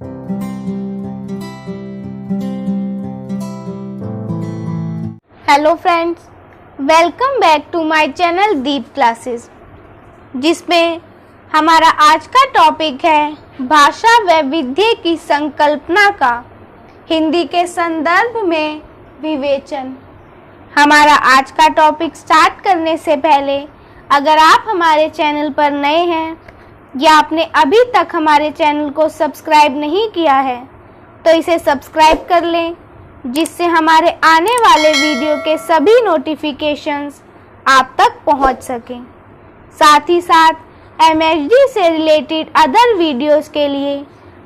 Hello friends, welcome back to my channel Deep classes, जिसमें हमारा आज का टॉपिक है भाषा वैविध्य की संकल्पना का हिंदी के संदर्भ में विवेचन। हमारा आज का टॉपिक स्टार्ट करने से पहले अगर आप हमारे चैनल पर नए हैं या आपने अभी तक हमारे चैनल को सब्सक्राइब नहीं किया है तो इसे सब्सक्राइब कर लें, जिससे हमारे आने वाले वीडियो के सभी नोटिफिकेशंस आप तक पहुंच सकें। साथ ही साथ MHD से रिलेटेड अदर वीडियोस के लिए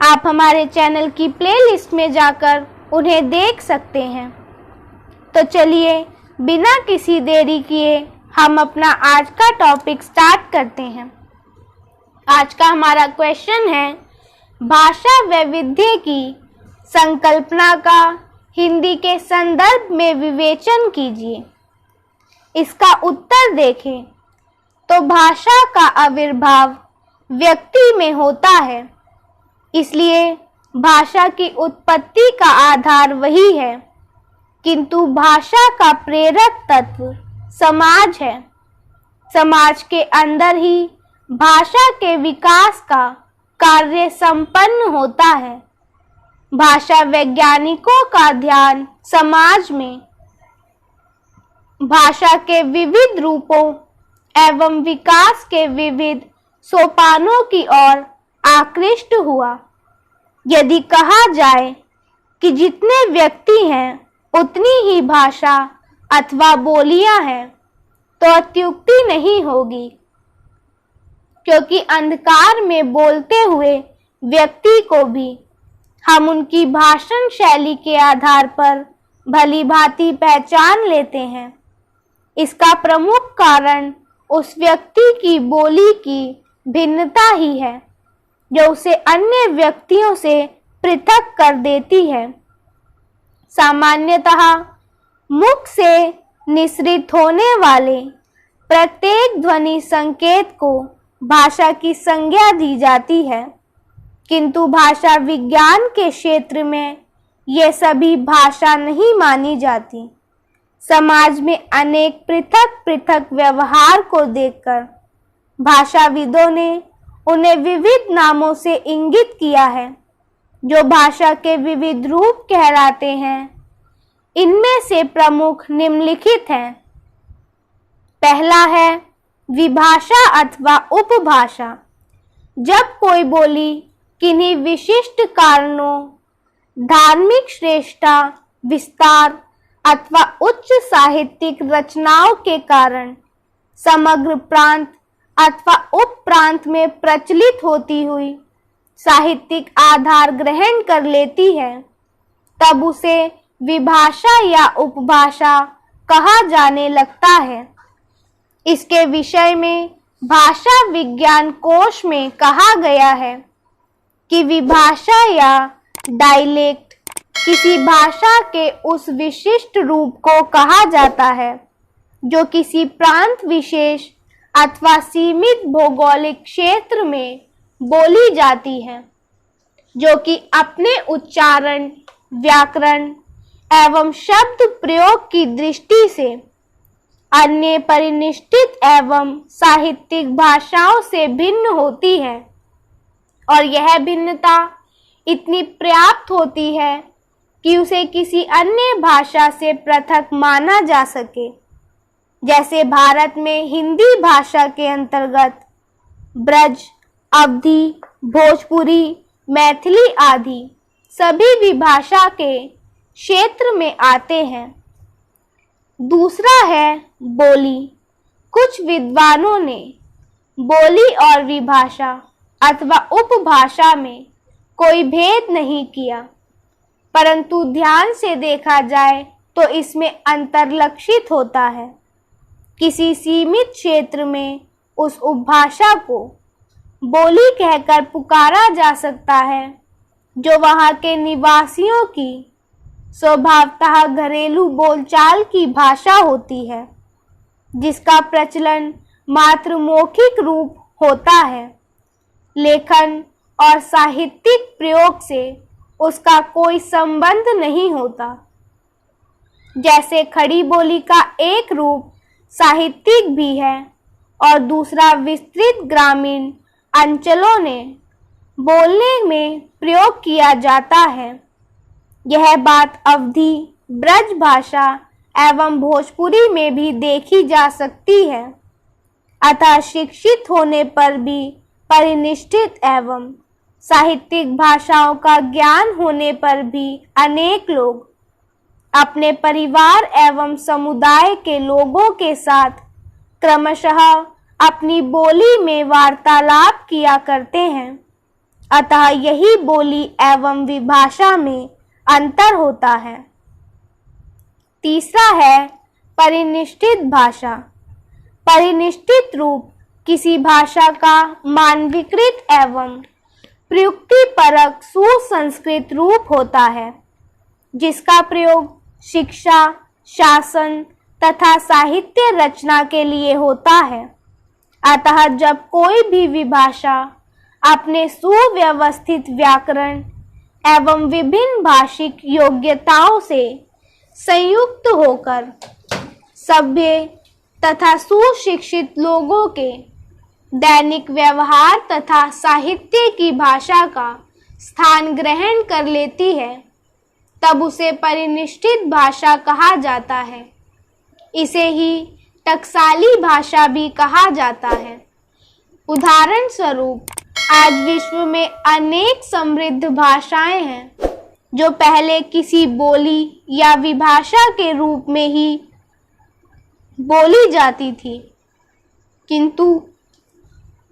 आप हमारे चैनल की प्लेलिस्ट में जाकर उन्हें देख सकते हैं। तो चलिए बिना किसी देरी किए हम अपना आज का टॉपिक स्टार्ट करते हैं। आज का हमारा क्वेश्चन है, भाषा वैविध्य की संकल्पना का हिंदी के संदर्भ में विवेचन कीजिए। इसका उत्तर देखें तो भाषा का आविर्भाव व्यक्ति में होता है, इसलिए भाषा की उत्पत्ति का आधार वही है, किंतु भाषा का प्रेरक तत्व समाज है। समाज के अंदर ही भाषा के विकास का कार्य संपन्न होता है। भाषा वैज्ञानिकों का ध्यान समाज में भाषा के विविध रूपों एवं विकास के विविध सोपानों की ओर आकृष्ट हुआ। यदि कहा जाए कि जितने व्यक्ति हैं उतनी ही भाषा अथवा बोलियां हैं तो अत्युक्ति नहीं होगी, क्योंकि अंधकार में बोलते हुए व्यक्ति को भी हम उनकी भाषण शैली के आधार पर भली भांति पहचान लेते हैं। इसका प्रमुख कारण उस व्यक्ति की बोली की भिन्नता ही है, जो उसे अन्य व्यक्तियों से पृथक कर देती है। सामान्यतः मुख से निसृत होने वाले प्रत्येक ध्वनि संकेत को भाषा की संज्ञा दी जाती है, किंतु भाषा विज्ञान के क्षेत्र में ये सभी भाषा नहीं मानी जाती। समाज में अनेक पृथक पृथक व्यवहार को देखकर भाषाविदों ने उन्हें विविध नामों से इंगित किया है, जो भाषा के विविध रूप कहलाते हैं। इनमें से प्रमुख निम्नलिखित हैं। पहला है विभाषा अथवा उपभाषा। जब कोई बोली किन्हीं विशिष्ट कारणों, धार्मिक श्रेष्ठता, विस्तार अथवा उच्च साहित्यिक रचनाओं के कारण समग्र प्रांत अथवा उप प्रांत में प्रचलित होती हुई साहित्यिक आधार ग्रहण कर लेती है, तब उसे विभाषा या उपभाषा कहा जाने लगता है। इसके विषय में भाषा विज्ञान कोश में कहा गया है कि विभाषा या डायलेक्ट किसी भाषा के उस विशिष्ट रूप को कहा जाता है जो किसी प्रांत विशेष अथवा सीमित भौगोलिक क्षेत्र में बोली जाती है, जो कि अपने उच्चारण, व्याकरण एवं शब्द प्रयोग की दृष्टि से अन्य परिनिष्ठित एवं साहित्यिक भाषाओं से भिन्न होती है, और यह भिन्नता इतनी पर्याप्त होती है कि उसे किसी अन्य भाषा से पृथक माना जा सके। जैसे भारत में हिंदी भाषा के अंतर्गत ब्रज, अवधी, भोजपुरी, मैथिली आदि सभी विभाषा के क्षेत्र में आते हैं। दूसरा है बोली। कुछ विद्वानों ने बोली और विभाषा अथवा उपभाषा में कोई भेद नहीं किया, परंतु ध्यान से देखा जाए तो इसमें अंतर लक्षित होता है। किसी सीमित क्षेत्र में उस उपभाषा को बोली कहकर पुकारा जा सकता है, जो वहाँ के निवासियों की स्वभावतः घरेलू बोलचाल की भाषा होती है, जिसका प्रचलन मात्र मौखिक रूप होता है। लेखन और साहित्यिक प्रयोग से उसका कोई संबंध नहीं होता। जैसे खड़ी बोली का एक रूप साहित्यिक भी है और दूसरा विस्तृत ग्रामीण अंचलों ने बोलने में प्रयोग किया जाता है। यह बात अवधी, ब्रज भाषा एवं भोजपुरी में भी देखी जा सकती है। अतः शिक्षित होने पर भी परिनिष्ठित एवं साहित्यिक भाषाओं का ज्ञान होने पर भी अनेक लोग अपने परिवार एवं समुदाय के लोगों के साथ क्रमशः अपनी बोली में वार्तालाप किया करते हैं। अतः यही बोली एवं विभाषा में अंतर होता है। तीसरा है परिनिष्ठित भाषा। परिनिष्ठित रूप किसी भाषा का मानवीकृत एवं प्रयुक्तिपरक सुसंस्कृत रूप होता है, जिसका प्रयोग शिक्षा, शासन तथा साहित्य रचना के लिए होता है। अतः जब कोई भी विभाषा अपने सुव्यवस्थित व्याकरण एवं विभिन्न भाषिक योग्यताओं से संयुक्त होकर सभ्य तथा सुशिक्षित लोगों के दैनिक व्यवहार तथा साहित्य की भाषा का स्थान ग्रहण कर लेती है, तब उसे परिनिष्ठित भाषा कहा जाता है। इसे ही टकसाली भाषा भी कहा जाता है। उदाहरण स्वरूप आज विश्व में अनेक समृद्ध भाषाएं हैं जो पहले किसी बोली या विभाषा के रूप में ही बोली जाती थी, किंतु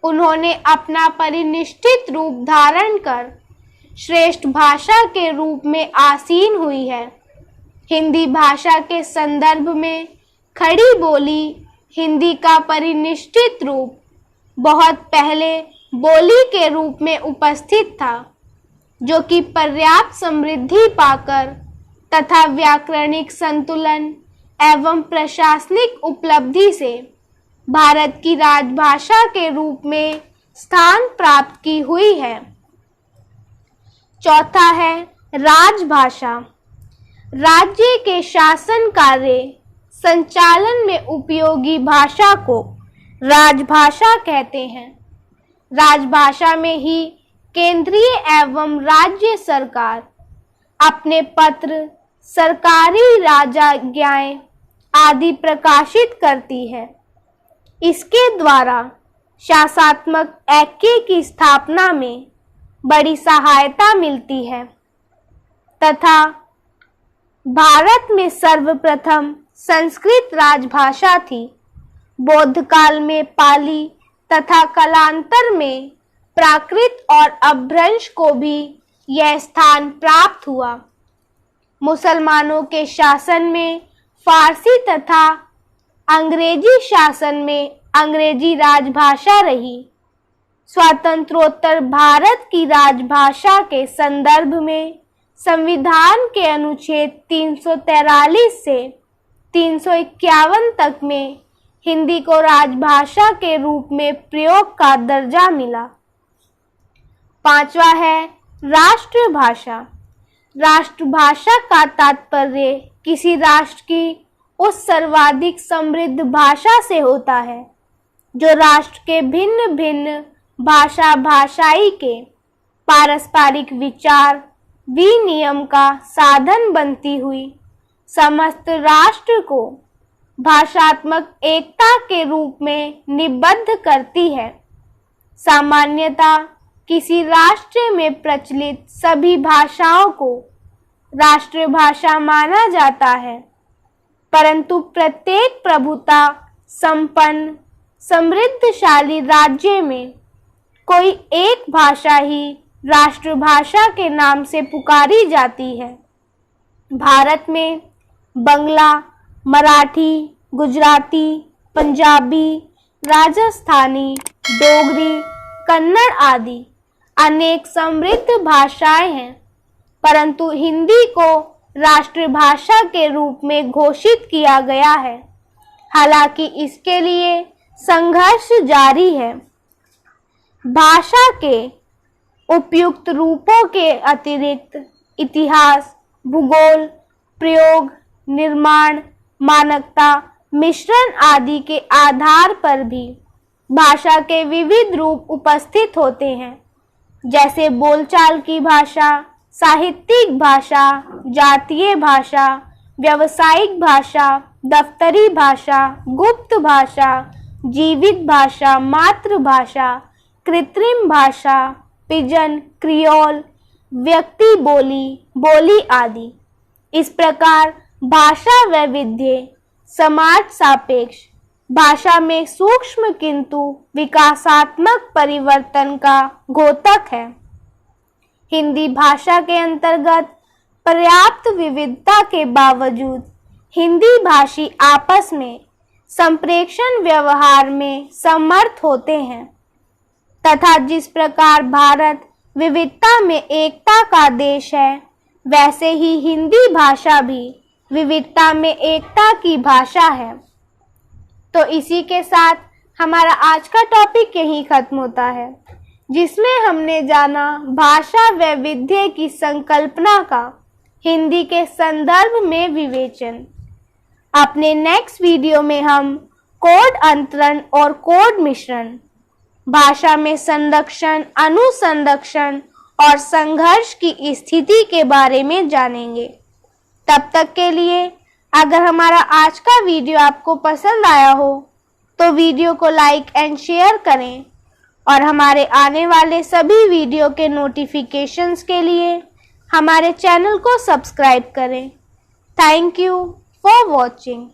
उन्होंने अपना परिनिष्ठित रूप धारण कर श्रेष्ठ भाषा के रूप में आसीन हुई है। हिंदी भाषा के संदर्भ में खड़ी बोली हिंदी का परिनिष्ठित रूप बहुत पहले बोली के रूप में उपस्थित था, जो कि पर्याप्त समृद्धि पाकर तथा व्याकरणिक संतुलन एवं प्रशासनिक उपलब्धि से भारत की राजभाषा के रूप में स्थान प्राप्त की हुई है। चौथा है राजभाषा। राज्य के शासन कार्य संचालन में उपयोगी भाषा को राजभाषा कहते हैं। राजभाषा में ही केंद्रीय एवं राज्य सरकार अपने पत्र, सरकारी राजाज्ञाएं आदि प्रकाशित करती है। इसके द्वारा शासनात्मक ऐक्य की स्थापना में बड़ी सहायता मिलती है तथा भारत में सर्वप्रथम संस्कृत राजभाषा थी। बौद्ध काल में पाली तथा कालांतर में प्राकृत और अपभ्रंश को भी यह स्थान प्राप्त हुआ। मुसलमानों के शासन में फारसी तथा अंग्रेजी शासन में अंग्रेजी राजभाषा रही। स्वातंत्रोत्तर भारत की राजभाषा के संदर्भ में संविधान के अनुच्छेद 343 से 351 तक में हिंदी को राजभाषा के रूप में प्रयोग का दर्जा मिला। पांचवा है राष्ट्रभाषा। राष्ट्रभाषा का तात्पर्य किसी राष्ट्र की उस सर्वाधिक समृद्ध भाषा से होता है जो राष्ट्र के भिन्न भिन्न भाषाई के पारस्परिक विचार विनिमय का साधन बनती हुई समस्त राष्ट्र को भाषात्मक एकता के रूप में निबद्ध करती है। सामान्यतः किसी राष्ट्र में प्रचलित सभी भाषाओं को राष्ट्रभाषा माना जाता है, परंतु प्रत्येक प्रभुता संपन्न समृद्धशाली राज्य में कोई एक भाषा ही राष्ट्रभाषा के नाम से पुकारी जाती है। भारत में बंगला, मराठी, गुजराती, पंजाबी, राजस्थानी, डोगरी, कन्नड़ आदि अनेक समृद्ध भाषाएं हैं, परंतु हिंदी को राष्ट्रभाषा के रूप में घोषित किया गया है। हालांकि इसके लिए संघर्ष जारी है। भाषा के उपयुक्त रूपों के अतिरिक्त इतिहास, भूगोल, प्रयोग, निर्माण, मानकता, मिश्रण आदि के आधार पर भी भाषा के विविध रूप उपस्थित होते हैं, जैसे बोलचाल की भाषा, साहित्यिक भाषा, जातीय भाषा, व्यावसायिक भाषा, दफ्तरी भाषा, गुप्त भाषा, जीवित भाषा, मातृभाषा, कृत्रिम भाषा, पिजन, क्रियोल, व्यक्ति बोली, बोली आदि। इस प्रकार भाषा वैविध्य समाज सापेक्ष भाषा में सूक्ष्म किंतु विकासात्मक परिवर्तन का द्योतक है। हिंदी भाषा के अंतर्गत पर्याप्त विविधता के बावजूद हिंदी भाषी आपस में संप्रेषण व्यवहार में समर्थ होते हैं तथा जिस प्रकार भारत विविधता में एकता का देश है, वैसे ही हिंदी भाषा भी विविधता में एकता की भाषा है। तो इसी के साथ हमारा आज का टॉपिक यहीं खत्म होता है, जिसमें हमने जाना भाषा वैविध्य की संकल्पना का हिंदी के संदर्भ में विवेचन। अपने नेक्स्ट वीडियो में हम कोड अंतरण और कोड मिश्रण, भाषा में संरक्षण, अनुसंरक्षण और संघर्ष की स्थिति के बारे में जानेंगे। तब तक के लिए अगर हमारा आज का वीडियो आपको पसंद आया हो तो वीडियो को लाइक एंड शेयर करें और हमारे आने वाले सभी वीडियो के नोटिफिकेशंस के लिए हमारे चैनल को सब्सक्राइब करें। Thank you for watching.